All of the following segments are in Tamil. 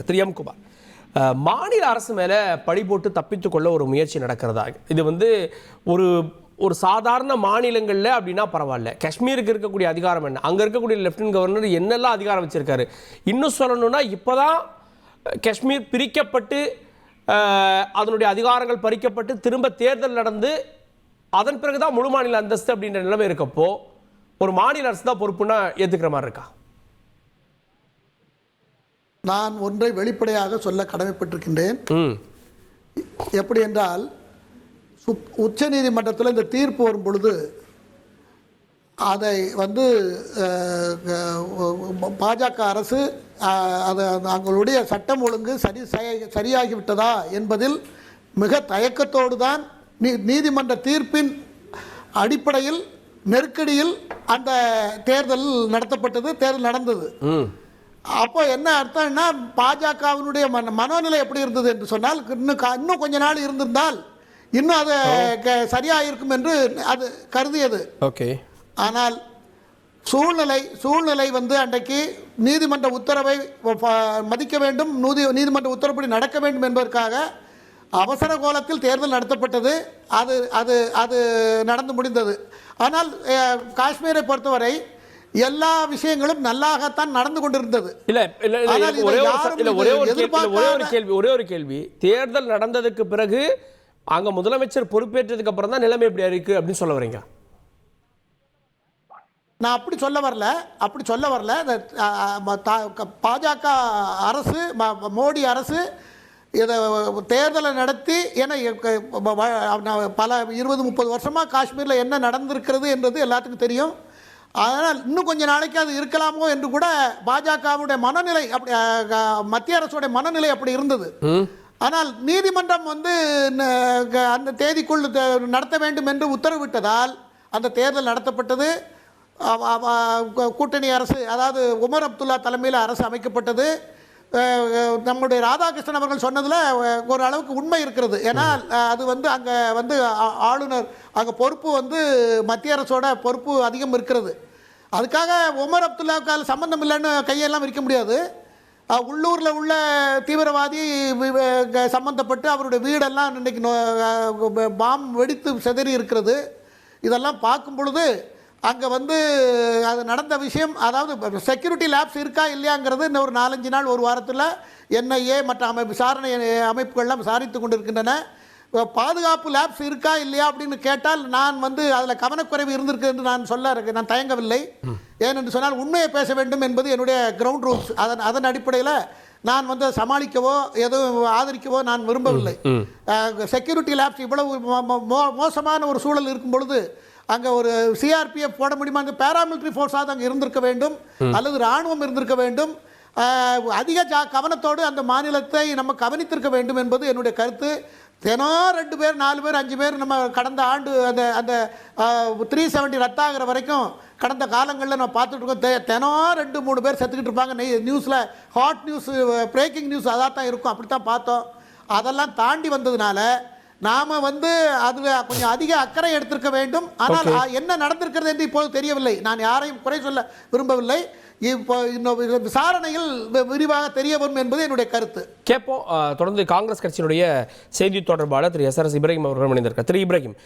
திரு எம் குமார், மாநில அரசு மேலே பழி போட்டு தப்பித்து கொள்ள ஒரு முயற்சி நடக்கிறதா? இது ஒரு ஒரு சாதாரண மாநிலங்களில் அப்படின்னா பரவாயில்ல, காஷ்மீருக்கு இருக்கக்கூடிய அதிகாரம் என்ன, அங்கே இருக்கக்கூடிய லெப்டினன்ட் கவர்னர் என்னெல்லாம் அதிகாரம் வச்சிருக்காரு? இன்னும் சொல்லணும்னா இப்போதான் காஷ்மீர் பிரிக்கப்பட்டு அதனுடைய அதிகாரங்கள் பறிக்கப்பட்டு திரும்ப தேர்தல் நடந்து அதன் பிறகுதான் முழு மாநில அந்தஸ்து அப்படின்ற நிலைமை இருக்கப்போ ஒரு மாநில அரசு தான் பொறுப்புன்னா ஏற்றுக்கிற மாதிரி இருக்கா? நான் ஒன்றை வெளிப்படையாக சொல்ல கடமைப்பட்டிருக்கின்றேன். எப்படி என்றால், உச்ச நீதிமன்றத்தில் இந்த தீர்ப்பு வரும் பொழுது அதை பாஜக அரசு அவங்களுடைய சட்டம் ஒழுங்கு சரியாகிவிட்டதா என்பதில் மிக தயக்கத்தோடு தான் நீதிமன்ற தீர்ப்பின் அடிப்படையில் நெருக்கடியில் அந்த தேர்தல் நடத்தப்பட்டது, தேர்தல் நடந்தது. அப்போ என்ன அர்த்தம்னா, பாஜகவினுடைய மனோநிலை எப்படி இருந்தது என்று சொன்னால், இன்னும் கொஞ்ச நாள் இருந்திருந்தால் இன்னும் அது சரியாக இருக்கும் என்று அது கருதியது. ஓகே. ஆனால் சூழ்நிலை அன்றைக்கு நீதிமன்ற உத்தரவை மதிக்க வேண்டும், நீதிமன்ற உத்தரப்படி நடக்க வேண்டும் என்பதற்காக அவசர கோலத்தில் தேர்தல் நடத்தப்பட்டது. அது அது அது நடந்து முடிந்தது. ஆனால் காஷ்மீரை பொறுத்தவரை எல்லா விஷயங்களும் நல்லாகத்தான் நடந்து கொண்டிருந்தது. ஒரே ஒரு கேள்வி, தேர்தல் நடந்ததுக்கு பிறகு அங்க முதலமைச்சர் பொறுப்பேற்றதுக்கு அப்புறம் தான் நிலைமை எப்படி இருக்கு அப்படின்னு சொல்ல வரீங்க? நான் அப்படி சொல்ல வரல. பாஜக அரசு, மோடி அரசு இதை தேர்தலை நடத்தி, ஏன்னா பல 20-30 வருஷமாக காஷ்மீரில் என்ன நடந்திருக்கிறது என்றது எல்லாத்துக்கும் தெரியும். அதனால் இன்னும் கொஞ்சம் நாளைக்கு அது இருக்கலாமோ என்று கூட பாஜகவுடைய மனநிலை, அப்படி மத்திய அரசுடைய மனநிலை அப்படி இருந்தது. ஆனால் நீதிமன்றம் அந்த தேதிக்குள் நடத்த வேண்டும் என்று உத்தரவிட்டதால் அந்த தேர்தல் நடத்தப்பட்டது. கூட்டணி அரசு, அதாவது உமர் அப்துல்லா தலைமையில் அரசு அமைக்கப்பட்டது. நம்முடைய ராதாகிருஷ்ணன் அவர்கள் சொன்னதில் ஒரு அளவுக்கு உண்மை இருக்கிறது. ஏன்னா அது அங்கே ஆளுநர், அங்கே பொறுப்பு மத்திய அரசோட பொறுப்பு அதிகம் இருக்கிறது. அதுக்காக உமர் அப்துல்லாவுக்கு சம்பந்தம் இல்லைன்னு கையெல்லாம் விரிக்க முடியாது. உள்ளூரில் உள்ள தீவிரவாதி சம்பந்தப்பட்டு அவருடைய வீடெல்லாம் இன்றைக்கி பாம் வெடித்து சிதறி இருக்கிறது. இதெல்லாம் பார்க்கும் பொழுது அங்கே அது நடந்த விஷயம், அதாவது செக்யூரிட்டி லேப்ஸ் இருக்கா இல்லையாங்கிறது இன்னும் ஒரு 4-5 நாள், ஒரு வாரத்தில் NIA மற்ற விசாரணை அமைப்புகள்லாம் விசாரித்து கொண்டிருக்கின்றன. பாதுகாப்பு லேப்ஸ் இருக்கா இல்லையா அப்படின்னு கேட்டால் நான் அதில் கவனக்குறைவு இருந்திருக்கு என்று நான் தயங்கவில்லை. ஏனென்று சொன்னால் உண்மையை பேச வேண்டும் என்பது என்னுடைய கிரவுண்ட் ரூல்ஸ். அதன் அடிப்படையில் நான் சமாளிக்கவோ எதுவும் ஆதரிக்கவோ நான் விரும்பவில்லை. செக்யூரிட்டி லேப்ஸ் இவ்வளவு மோசமான ஒரு சூழல் இருக்கும் பொழுது அங்கே ஒரு CRPF போட முடியுமா? அங்கே பேராமிலிட்டரி ஃபோர்ஸாக அங்கே இருந்திருக்க வேண்டும், அல்லது இராணுவம் இருந்திருக்க வேண்டும். அதிக கவனத்தோடு அந்த மாநிலத்தை நம்ம கவனித்திருக்க வேண்டும் என்பது என்னுடைய கருத்து. தினம் 2 பேர் 4 பேர் 5 பேர் நம்ம கடந்த ஆண்டு அந்த 370 ரத்தாகிற வரைக்கும் கடந்த காலங்களில் நம்ம பார்த்துட்டு இருக்கோம். தினம் 2-3 பேர் செத்துக்கிட்டு இருப்பாங்க. நியூஸில் ஹாட் நியூஸ், பிரேக்கிங் நியூஸ் அதாக தான் இருக்கும். அப்படி தான் பார்த்தோம். அதெல்லாம் தாண்டி வந்ததுனால நாம் அதில் கொஞ்சம் அதிக அக்கறை எடுத்திருக்க வேண்டும். ஆனால் என்ன நடந்திருக்கிறது என்று இப்போது தெரியவில்லை. நான் யாரையும் குறை சொல்ல விரும்பவில்லை. இப்போ இன்னும் விசாரணையில் விரிவாக தெரிய வரும் என்பது என்னுடைய கருத்து. கேட்போம். தொடர்ந்து காங்கிரஸ் கட்சியினுடைய செய்தி தொடர்பாளர் திரு SRS இப்ராஹிம் அவர்கள் இணைந்திருக்கார். திரு இப்ராஹிம்,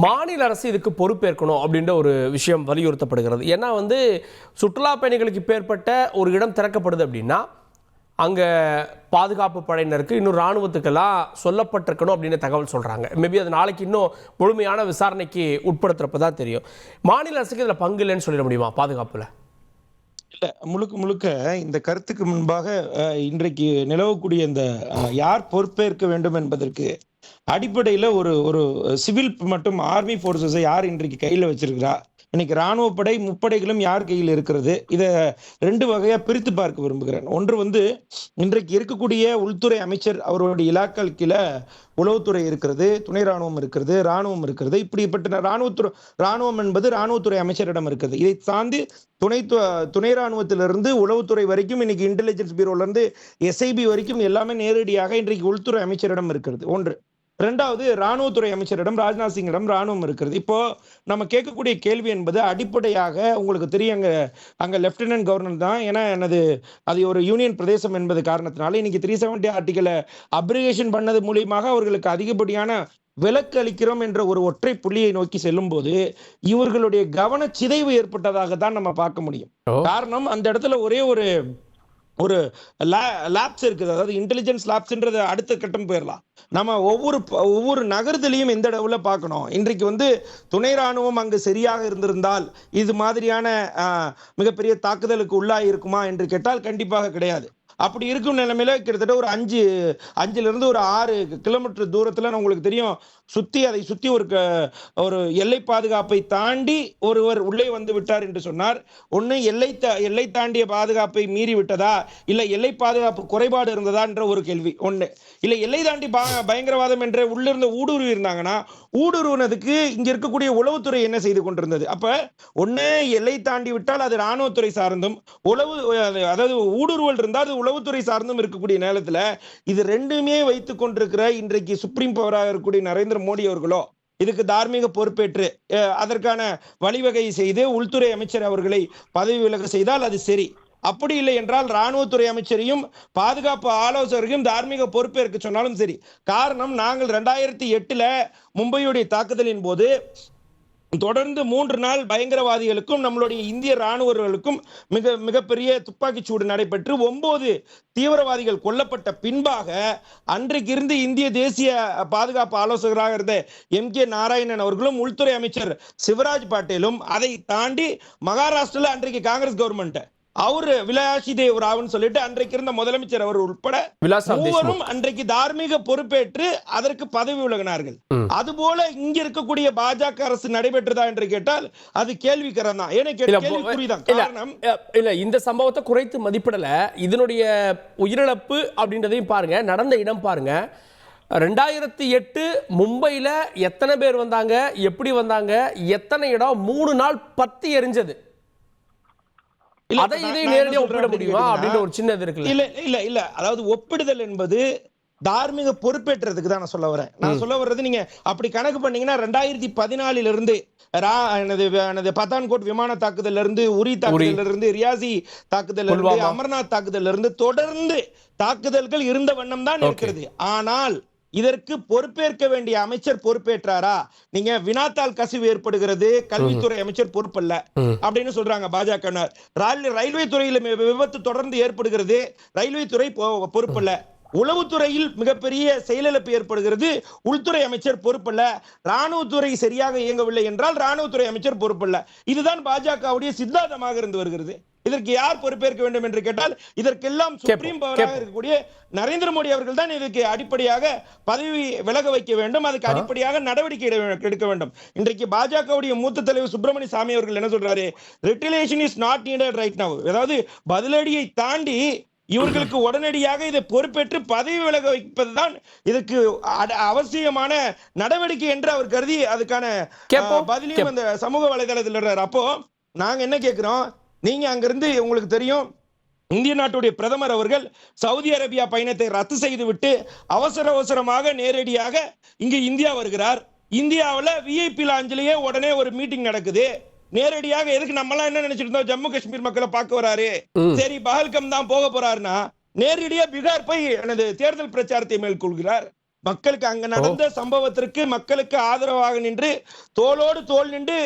மாநில அரசு இதுக்கு பொறுப்பேற்கணும் அப்படின்ற ஒரு விஷயம் வலியுறுத்தப்படுகிறது. ஏன்னா சுற்றுலா பயணிகளுக்கு இப்பேற்பட்ட ஒரு இடம் திறக்கப்படுது அப்படின்னா அங்கே பாதுகாப்பு படையினருக்கு இன்னும் இராணுவத்துக்கெல்லாம் சொல்லப்பட்டிருக்கணும் அப்படின்னு தகவல் சொல்கிறாங்க. மேபி அது நாளைக்கு இன்னும் முழுமையான விசாரணைக்கு உட்படுத்துறப்ப தான் தெரியும். மாநில அரசுக்கு இதில் பங்கு இல்லைன்னு சொல்லிட முடியுமா பாதுகாப்பில்? இல்லை, முழுக்க இந்த கருத்துக்கு முன்பாக இன்றைக்கு நிலவக்கூடிய இந்த யார் பொறுப்பேற்க வேண்டும் என்பதற்கு அடிப்படையில் ஒரு சிவில் மற்றும் ஆர்மி போர்ஸஸை யார் இன்றைக்கு கையில் வச்சிருக்கிறா, இன்னைக்கு இராணுவ படை முப்படைகளும் யார் கையில் இருக்கிறது, இதை 2 வகையா பிரித்து பார்க்க விரும்புகிறேன். ஒன்று இன்றைக்கு இருக்கக்கூடிய உள்துறை அமைச்சர் அவருடைய இலாக்கள் கீழே உளவுத்துறை இருக்கிறது, துணை ராணுவம் இருக்கிறது, ராணுவம் இருக்கிறது. இப்படிப்பட்ட ராணுவம் என்பது ராணுவத்துறை அமைச்சரிடம் இருக்கிறது. இதை சார்ந்து துணை ராணுவத்திலிருந்து உளவுத்துறை வரைக்கும், இன்னைக்கு இன்டெலிஜென்ஸ் பியூரோல இருந்து SIB வரைக்கும் எல்லாமே நேரடியாக இன்றைக்கு உள்துறை அமைச்சரிடம் இருக்கிறது. ஒன்று. இரண்டாவது ராணுவத்துறை அமைச்சரிடம் ராஜ்நாத் சிங்கிடம் ராணுவம் இருக்கிறது. இப்போ நம்ம கேட்கக்கூடிய கேள்வி என்பது அடிப்படையாக உங்களுக்கு தெரியும், அங்க லெப்டினன்ட் கவர்னர் தான். ஏன்னா அது ஒரு யூனியன் பிரதேசம் என்பது காரணத்தினால இன்னைக்கு 370 ஆர்டிகலை அப்ரிகேஷன் பண்ணது மூலியமாக அவர்களுக்கு அதிகப்படியான விலக்கு அளிக்கிறோம் என்ற ஒரு ஒற்றை புள்ளியை நோக்கி செல்லும் போது இவர்களுடைய கவன சிதைவு ஏற்பட்டதாக தான் நம்ம பார்க்க முடியும். காரணம், அந்த இடத்துல ஒரே ஒரு லேப்ஸ் இருக்குது, அதாவது இன்டெலிஜென்ஸ் லேப்ஸ்ன்றது அடுத்த கட்டம் போயிடலாம். நம்ம ஒவ்வொரு நகரத்திலையும் எந்த அளவுல பார்க்கணும். இன்றைக்கு துணை ராணுவம் அங்கு சரியாக இருந்திருந்தால் இது மாதிரியான மிகப்பெரிய தாக்குதலுக்கு உள்ளாகி இருக்குமா என்று கேட்டால் கண்டிப்பாக கிடையாது. அப்படி இருக்கும் நிலைமையில கிட்டத்தட்ட ஒரு 5 லிருந்து ஒரு 6 கிலோமீட்டர் தூரத்துல உங்களுக்கு தெரியும் அதை சுத்தி ஒரு எல்லை பாதுகாப்பை தாண்டி ஒருவர் உள்ளே வந்து விட்டார் என்று சொன்னார். ஒண்ணு எல்லை தாண்டிய பாதுகாப்பை மீறி விட்டதா, இல்ல எல்லை பாதுகாப்பு குறைபாடு இருந்ததா என்ற ஒரு கேள்வி ஒண்ணு. இல்ல எல்லை தாண்டி பயங்கரவாதம் என்ற உள்ளிருந்த ஊடுருவி இருந்தாங்கன்னா ஊடுருவனதுக்கு இங்க இருக்கக்கூடிய உளவுத்துறை என்ன செய்து கொண்டிருந்தது? அப்ப ஒண்ணு எல்லை தாண்டி விட்டால் அது ராணுவத்துறை சார்ந்தும், அதாவது ஊடுருவல் இருந்தால் அது உளவுத்துறை சார்ந்தும் இருக்கக்கூடிய நேரத்துல இது ரெண்டுமே வைத்துக் கொண்டிருக்கிற இன்றைக்கு சுப்ரீம் பவராக இருக்கக்கூடிய நரேந்திர மோடி அவர்களோ இதுக்கு தார்மீக பொறுப்பேற்று அதற்கான வழிவகை செய்து உள்துறை அமைச்சர் அவர்களை பதவி விலக செய்தால் அது சரி. அப்படி இல்லை என்றால் ராணுவத்துறை அமைச்சரையும் பாதுகாப்பு ஆலோசகரையும் தார்மீக பொறுப்பேற்க சொன்னாலும் சரி. காரணம், நாங்கள் 2008 மும்பையுடைய தாக்குதலின் போது தொடர்ந்து 3 நாள் பயங்கரவாதிகளுக்கும் நம்மளுடைய இந்திய ராணுவர்களுக்கும் மிகப்பெரிய துப்பாக்கிச் சூடு நடைபெற்று 9 தீவிரவாதிகள் கொல்லப்பட்ட பின்பாக அன்றைக்கு இருந்து இந்திய தேசிய பாதுகாப்பு ஆலோசகராக இருந்த MK நாராயணன் அவர்களும் உள்துறை அமைச்சர் சிவராஜ் பாட்டேலும் அதை தாண்டி மகாராஷ்டிரால அன்றைக்கு காங்கிரஸ் கவர்மெண்ட் அவரு விலாசி தேவ் ராவன் சொல்லிட்டு அன்றைக்கு இருந்த முதலமைச்சர் அவர் உட்பட மூவரும் அன்றைக்கு தார்மீக பொறுப்பேற்று அதற்கு பதவி விலகினார்கள். அதுபோல இங்க இருக்கக்கூடிய பாஜக அரசு நடைபெற்றதா என்று கேட்டால் அது கேள்விக்கரம் தான். இல்ல, இந்த சம்பவத்தை குறைத்து மதிப்பிடல. இதனுடைய உயிரிழப்பு அப்படின்றதையும் பாருங்க, நடந்த இடம் பாருங்க. 2008 மும்பையில எத்தனை பேர் வந்தாங்க, எப்படி வந்தாங்க, எத்தனை இடம் 3 நாள் பத்தி எரிஞ்சது. அதை இதை நேரடியாக ஒப்பிட முடியுமா அப்படின்ற ஒரு சின்ன இது இருக்குல்ல. இல்ல அதாவது ஒப்பிடுதல் என்பது தார்மீக பொறுப்பேற்றதுக்கு தான் நான் சொல்ல வரேன். நான் சொல்ல வர்றது, நீங்க அப்படி கணக்கு பண்ணீங்கன்னா 2014 இருந்து பத்தான்கோட் விமான தாக்குதல்ல இருந்து, உரி தாக்குதல்ல இருந்து, ரியாசி தாக்குதல்ல இருந்து, அமர்நாத் தாக்குதல்ல இருந்து தொடர்ந்து தாக்குதல்கள் இருந்த வண்ணம் தான் இருக்கிறது. ஆனால் இதற்கு பொறுப்பேற்க வேண்டிய அமைச்சர் பொறுப்பேற்றாரா? நீங்க வினாத்தால் கசிவு ஏற்படுகிறது, கல்வித்துறை அமைச்சர் பொறுப்பல்ல அப்படின்னு சொல்றாங்க பாஜக. ரயில்வே துறையில விபத்து தொடர்ந்து ஏற்படுகிறது, ரயில்வே துறை பொறுப்பல்ல. உளவுத்துறையில் மிகப்பெரிய செயலிழப்பு ஏற்படுகிறது, உள்துறை அமைச்சர் பொறுப்பல்ல. ராணுவத்துறை சரியாக இயங்கவில்லை என்றால் ராணுவத்துறை அமைச்சர் பொறுப்பல்ல. இதுதான் பாஜகவுடைய சித்தாந்தமாக இருந்து வருகிறது. இதற்கு யார் பொறுப்பேற்க வேண்டும் என்று கேட்டால் இதற்கெல்லாம் சுப்ரீம் பவராக இருக்கக்கூடிய நரேந்திர மோடி அவர்கள் தான் இதுக்கு அடிப்படையாக பதவி விலக வைக்க வேண்டும், அதுக்கு அடிப்படையாக நடவடிக்கை எடுக்க வேண்டும். இன்றைக்கு பாஜகவுடைய மூத்த தலைவர் சுப்பிரமணிய சாமி அவர்கள் என்ன சொல்றாரு? Retaliation is not needed right now. அதாவது பதிலடியை தாண்டி இவர்களுக்கு உடனடியாக இதை பொறுப்பேற்று பதவி விலக வைப்பதுதான் இதுக்கு அவசியமான நடவடிக்கை என்று அவர் கருதி அதுக்கான பதிலையும் அந்த சமூக வலைதளத்தில். அப்போ நாங்க என்ன கேட்கிறோம், நீங்க அங்கிருந்து உங்களுக்கு தெரியும் இந்திய நாட்டுடைய பிரதமர் அவர்கள் சவுதி அரேபியா பயணத்தை ரத்து செய்து விட்டு அவசரமாக நேரடியாக இங்கு இந்தியா வருகிறார். இந்தியாவில் விஐபி லாஞ்சிலேயே உடனே ஒரு மீட்டிங் நடக்குது. நேரடியாக எதுக்கு நம்ம எல்லாம் என்ன நினைச்சிட்டு இருந்தோம், ஜம்மு காஷ்மீர் மக்களை பார்க்க வராரு, சரி பஹல்கம் தான் போக போறாருன்னா நேரடியா பீகார் போய் எனது தேர்தல் பிரச்சாரத்தை மேற்கொள்கிறார். மக்களுக்கு அங்க நடந்த சம்பவத்திற்கு மக்களுக்கு ஆதரவாக நின்று தோளோடு தோள் நின்று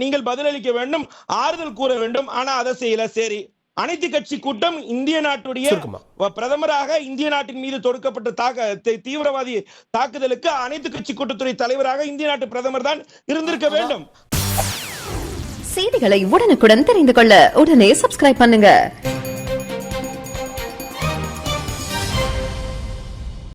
நீங்கள் பதிலளிக்க வேண்டும், ஆறுதல் கூற வேண்டும். ஆனா அதை செய்யல. சரி, அனைத்து கட்சி கூட்டம் இந்திய நாட்டுடைய பிரதமராக இந்திய நாட்டின் மீது தொடுக்கப்பட்ட தீவிரவாதி தாக்குதலுக்கு அனைத்து கட்சி கூட்டத்துறை தலைவராக இந்திய நாட்டு பிரதமர் தான் இருந்திருக்க வேண்டும். செய்திகளை உடனுக்குடன் தெரிந்து கொள்ள உடனே சப்ஸ்கிரைப் பண்ணுங்க.